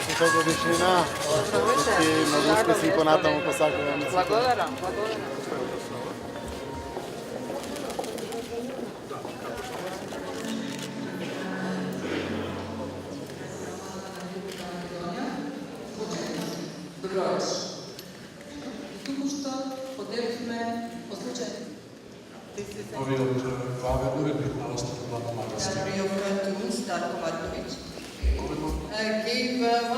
100 годишнина. И многу успеси и понатаму посакувам. Благодарам. Добро вечер. Току-што поделивме од случај. Ovdje od glave urednik nastavnog Vlada Markovski. Gallery of Cartoons, Darko Marković, gave 100.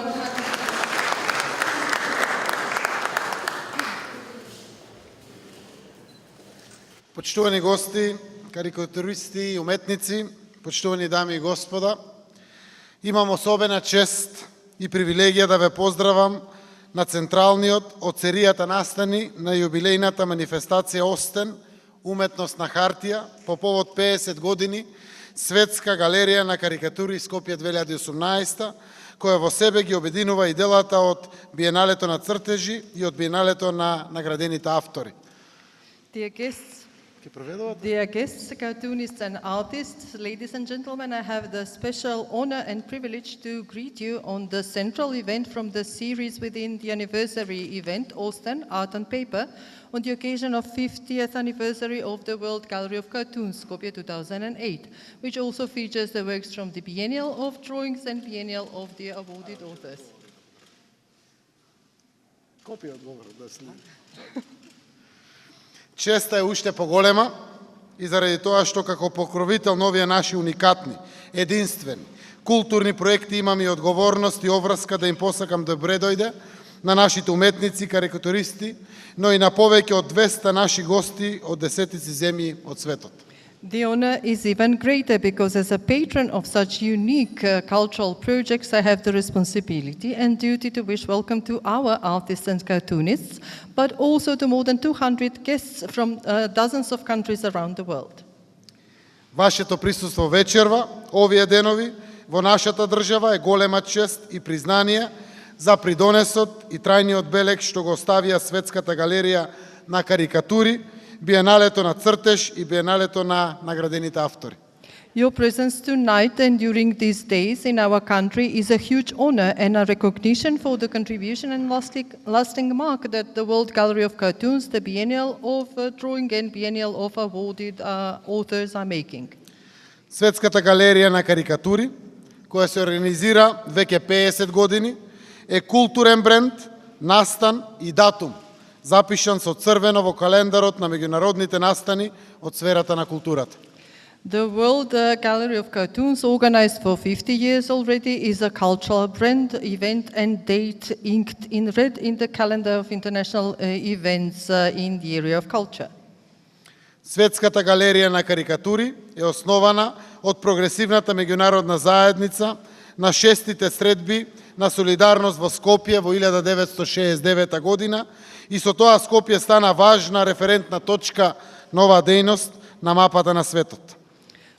Почитувани гости, карикатуристи и уметници, почитувани дами и господа, имам особена чест и привилегија да ве поздравам на централниот од серијата настани на јубилејната манифестација Остен, уметност на хартија, по повод 50 години Светска галерија на карикатури Скопје 2018, која во себе ги обединува и делата од Биеналето на цртежи и од Биеналето на наградените автори. Dear guests, cartoonists and artists, ladies and gentlemen, I have the special honor and privilege to greet you on the central event from the series within the anniversary event, Austin Art on Paper, on the occasion of 50th anniversary of the World Gallery of Cartoons, Skopje 2008, which also features the works from the Biennial of Drawings and Biennial of the awarded authors. Копија одговорот да сни. Честа е уште поголема и заради тоа што како покровител на овие наши уникатни, единствени, културни проекти имам и одговорност и обврска да им посакам добре дојде на нашите уметници, карикатуристи, но и на повеќе од 200 наши гости од десетици земји од светот. The honor is even greater because as a patron of such unique cultural projects, I have the responsibility and duty to wish welcome to our artists and cartoonists, but also to more than 200 guests from dozens of countries around the world. Вашето присуство вечерва, овие денови, во нашата држава е голема чест и признание за придонесот и трајниот белег што го оставија Светската галерија на карикатури, Биеналето на цртеж и Биеналето на наградените автори. Your presence tonight and during these days in our country is a huge honor and a recognition for the contribution and lasting mark that the World Gallery of Cartoons, the Biennial of Drawing and Biennial of awarded authors are making. Светската галерија на карикатури, која се организира веќе 50 години, е културен бренд, настан и датум, запишан со црвено во календарот на меѓународните настани од сферата на културата. The World Gallery of Cartoons, organized for 50 years already, is a cultural brand, event and date inked in red in the calendar of international events in the area of culture. Светската галерија на карикатури е основана од прогресивната меѓународна заедница на шестите средби на солидарност во Скопје во 1969 година и со тоа Скопје стана важна референтна точка на оваа дејност на мапата на светот.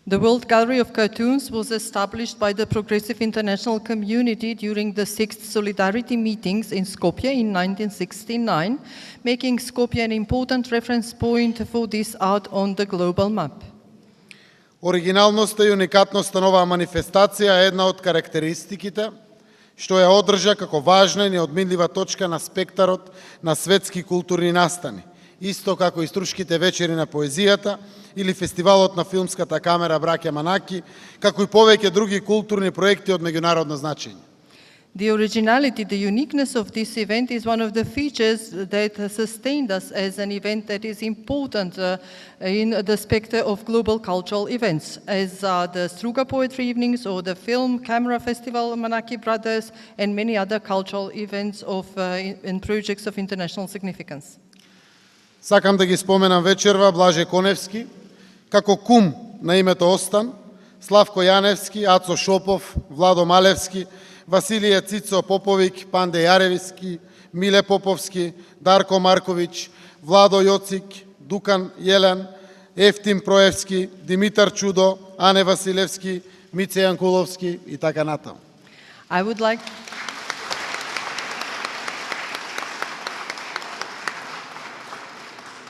The World Gallery of Cartoons was established by the Progressive International Community during the 6th Solidarity meetings in Skopje in 1969, making Skopje an important reference point for this art on the global map. Оригиналноста и уникатноста на оваа манифестација е една од карактеристиките што ја одржа како важна и неодминлива точка на спектарот на светски културни настани, исто како и струшките вечери на поезијата или фестивалот на филмската камера Браќа Манаки, како и повеќе други културни проекти од меѓународно значење. The originality, the uniqueness of this event is one of the features that has sustained us as an event that is important in the spectre of global cultural events, as the Struga Poetry Evenings or the Film Camera Festival Manaki Brothers and many other cultural events and projects of international significance. Сакам да ги споменам вечерва Блаже Коневски, како кум на името Остан, Славко Јаневски, Ацо Шопов, Владо Малевски, Василија Цицо Поповик, Панде Јаревски, Миле Поповски, Дарко Марковиќ, Владо Јоцик, Дукан Јелен, Ефтим Проевски, Димитар Чудо, Ане Василевски, Мице Јанкуловски и така натаму. I would like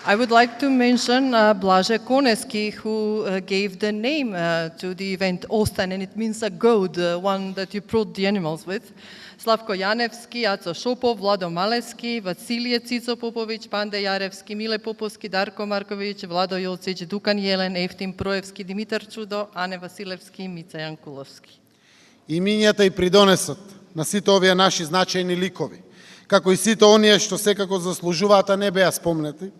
I would like to mention Blaže Koneski, who gave the name to the event Osten, and it means a goat, the one that you prod the animals with. Slavko Janevski, Aco Šopov, Vlado Maleski, Vasilije Cico Popović, Pande Jarevski, Mile Popovski, Darko Marković, Vlado Jocić, Dukan Jelen, Eftim Projevski, Dimitar Čudo, Ane Vasilevski, Mica Jankulovski. Имињата и придонесот на сите овие наши значајни ликови, како и сите оние што секако заслужуваат, а не беа спомнати,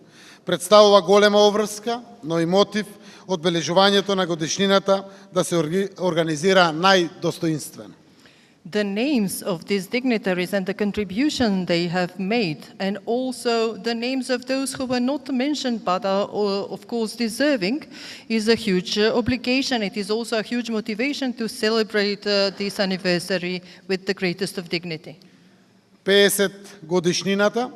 представува голема обврска, но и мотив одбележувањето на годишнината да се организира најдостоинствено. The names of these dignitaries and the contribution they have made, and also the names of those who were not mentioned but are, of course, deserving, is a huge obligation. It is also a huge motivation to celebrate this anniversary with the greatest of dignity. 50 годишнината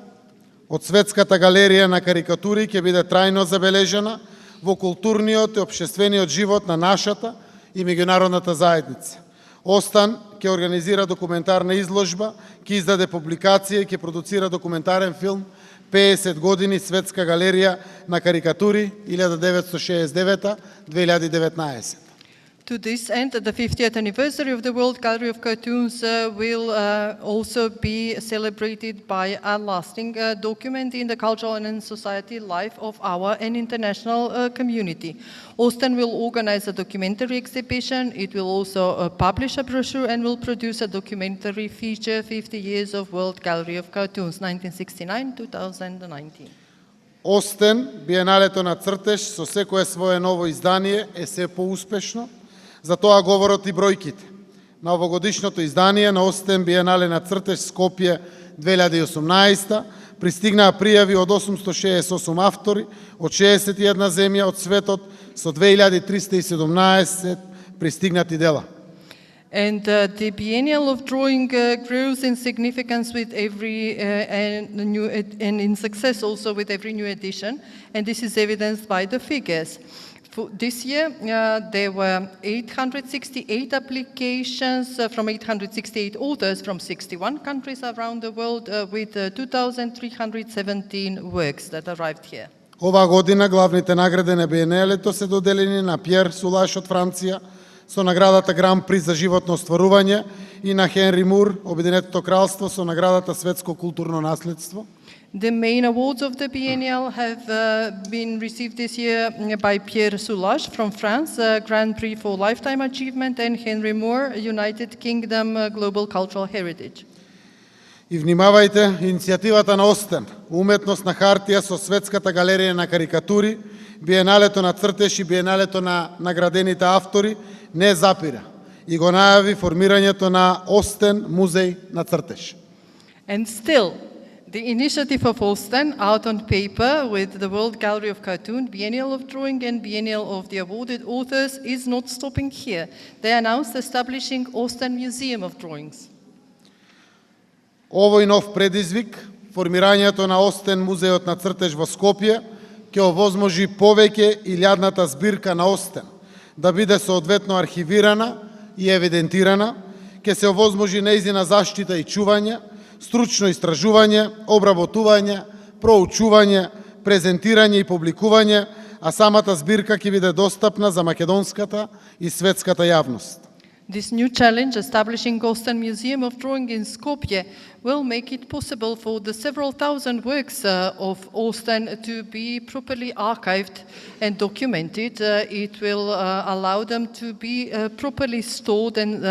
од Светската галерија на карикатури ќе биде трајно забележена во културниот и општествениот живот на нашата и меѓународната заедница. Остан ќе организира документарна изложба, ќе издаде публикација и ќе продуцира документарен филм 50 години Светска галерија на карикатури 1969-2019. To this end, the 50th anniversary of the World Gallery of Cartoons will also be celebrated by a lasting document in the cultural and society life of our and international community. Osten will organize a documentary exhibition. It will also publish a brochure and will produce a documentary feature, 50 Years of World Gallery of Cartoons, 1969-2019. Остен, биеналето на цртеж со секое свое ново издание е се поуспешно. За тоа говорат и бројките. На овогодишното издание на Остен биенале на цртеж Скопје 2018 пристигнаа пријави од 868 автори од 61 земја од светот со 2317 пристигнати дела. And the Biennial of Drawing grows in significance with every new and in success also with every new edition, and this is evidenced by the figures. This year, there were 868 applications from 868 authors from 61 countries around the world with 2,317 works that arrived here. Оваа година главните награди на Биенелето се доделени на Пјер Сулаш од Франција со наградата Гран При за животно остварување и на Хенри Мур, Обединетото кралство, со наградата Светско културно наследство. The main awards of the Biennial have been received this year by Pierre Soulages from France, Grand Prix for Lifetime Achievement, and Henry Moore, United Kingdom Global Cultural Heritage. И внимавајте, иницијативата на Остен, уметност на хартија со Светската галерија на карикатури, Биеналето на цртеж и Биеналето на наградените автори не запира и го најави формирањето на Остен музеј на цртеж. And still, the initiative of Osten, out on paper with the World Gallery of Cartoon, Biennial of Drawing and Biennial of the awarded authors, is not stopping here. They announced establishing Osten Museum of Drawings. Овој нов предизвик, формирањето на Остен музејот на цртеж во Скопје, ќе овозможи повеќе илјадната збирка на Остен да биде соодветно архивирана и евидентирана, ќе се овозможи нејзина заштита и чување, стручно истражување, обработување, проучување, презентирање и публикување, а самата збирка ќе биде достапна за македонската и светската јавност. This new challenge, establishing Osten Museum of Drawing in Skopje, will make it possible for the several thousand works of Osten to be properly archived and documented. It will allow them to be properly stored and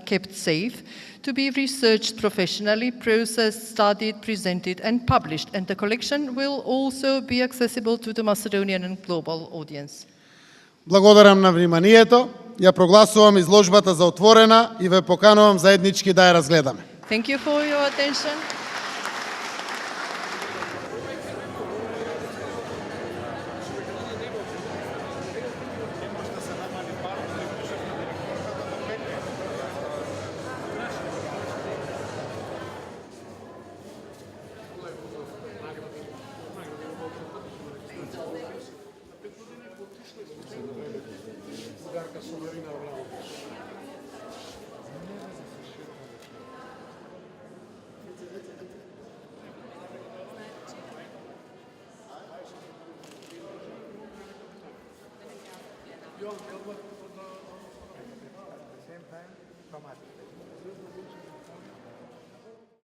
kept safe, to be researched professionally, processed, studied, presented, and published. And the collection will also be accessible to the Macedonian and global audience. Благодарам на вниманието. Ја прогласувам изложбата за отворена и ве поканувам заеднички да ја разгледаме. Thank you for your attention. At the same time, dramatic.